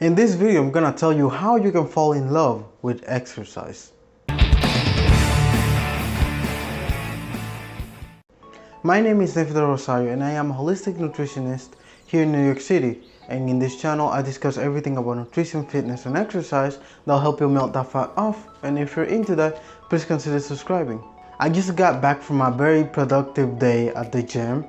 In this video, I'm gonna tell you how you can fall in love with exercise. My name is Neyfi Del Rosario and I am a holistic nutritionist here in New York City. And in this channel, I discuss everything about nutrition, fitness, and exercise that'll help you melt that fat off. And if you're into that, please consider subscribing. I just got back from a very productive day at the gym,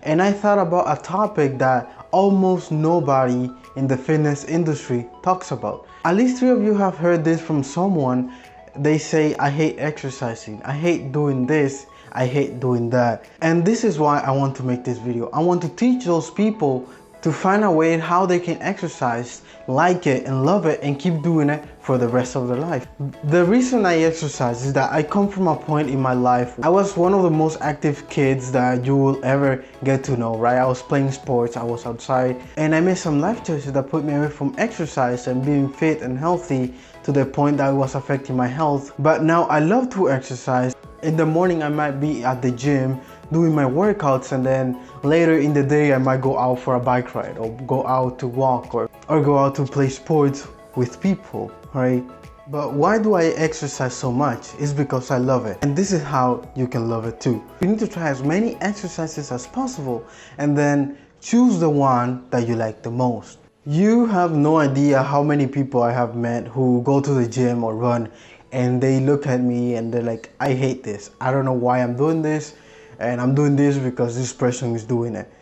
and I thought about a topic that almost nobody in the fitness industry talks about. At least 3 of you have heard this from someone. They say, I hate exercising, I hate doing this, I hate doing that. And this is why I want to make this video. I want to teach those people to find a way how they can exercise, like it and love it, and keep doing it for the rest of their life. The reason I exercise is that I come from a point in my life. I was one of the most active kids that you will ever get to know, right? I was playing sports, I was outside, and I made some life choices that put me away from exercise and being fit and healthy to the point that it was affecting my health. But now I love to exercise. In the morning I might be at the gym doing my workouts, and then later in the day I might go out for a bike ride or go out to walk or go out to play sports with people, right? But why do I exercise so much? It's because I love it. And this is how you can love it too. You need to try as many exercises as possible and then choose the one that you like the most. You have no idea how many people I have met who go to the gym or run and they look at me and they're like, I hate this. I don't know why I'm doing this, and I'm doing this because this person is doing it.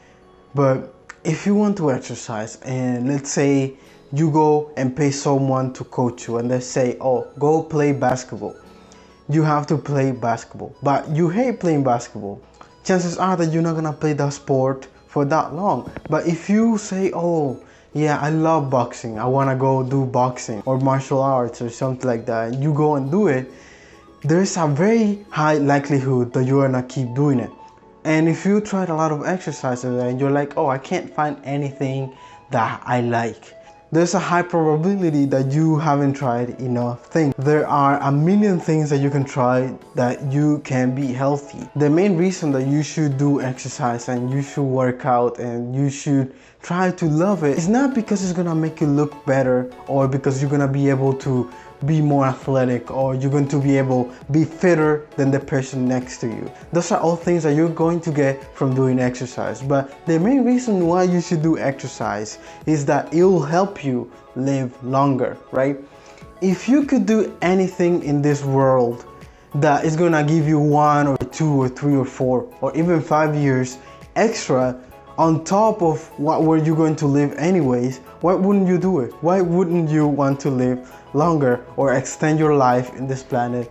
But if you want to exercise, and let's say you go and pay someone to coach you and they say, oh, go play basketball. You have to play basketball, but you hate playing basketball. Chances are that you're not gonna play that sport for that long. But if you say, oh, yeah, I love boxing, I want to go do boxing or martial arts or something like that, and you go and do it, there's a very high likelihood that you're gonna keep doing it. And if you tried a lot of exercises and you're like, oh, I can't find anything that I like, there's a high probability that you haven't tried enough things. There are a million things that you can try that you can be healthy. The main reason that you should do exercise and you should work out and you should try to love it is not because it's gonna make you look better or because you're gonna be able to be more athletic or you're going to be able to be fitter than the person next to you. Those are all things that you're going to get from doing exercise. But the main reason why you should do exercise is that it will help you live longer, right? If you could do anything in this world that is gonna give you 1 or 2 or 3 or 4 or even 5 years extra on top of what were you going to live anyways, why wouldn't you do it? Why wouldn't you want to live longer or extend your life in this planet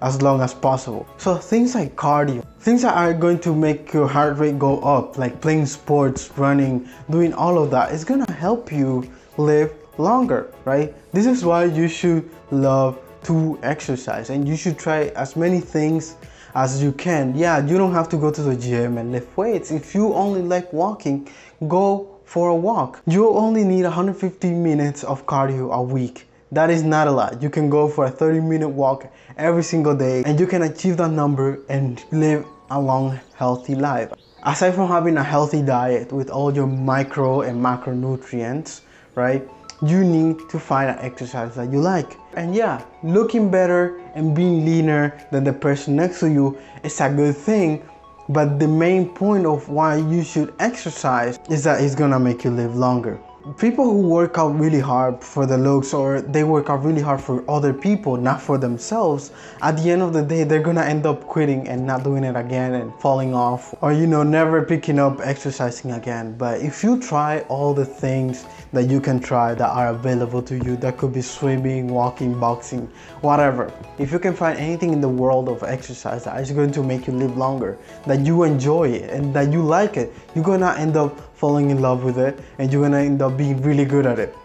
as long as possible? So things like cardio, things that are going to make your heart rate go up, like playing sports, running, doing all of that, is gonna help you live longer, right? This is why you should love to exercise and you should try as many things as you can. Yeah, you don't have to go to the gym and lift weights. If you only like walking, go for a walk. You only need 150 minutes of cardio a week. That is not a lot. You can go for a 30-minute walk every single day and you can achieve that number and live a long, healthy life. Aside from having a healthy diet with all your micro and macronutrients, right? You need to find an exercise that you like. And yeah, looking better and being leaner than the person next to you is a good thing, but the main point of why you should exercise is that it's gonna make you live longer. People who work out really hard for the looks, or they work out really hard for other people, not for themselves, at the end of the day they're gonna end up quitting and not doing it again and falling off, or never picking up exercising again. But if you try all the things that you can try that are available to you, that could be swimming, walking, boxing, whatever, if you can find anything in the world of exercise that is going to make you live longer, that you enjoy it and that you like it, you're gonna end up falling in love with it and you're gonna end up being really good at it.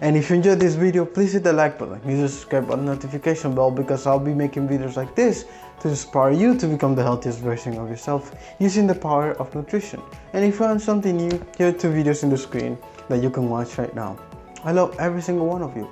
And if you enjoyed this video, please hit the like button, hit the subscribe button, notification bell, because I'll be making videos like this to inspire you to become the healthiest version of yourself using the power of nutrition. And if you want something new, here are 2 videos in the screen that you can watch right now. I love every single one of you.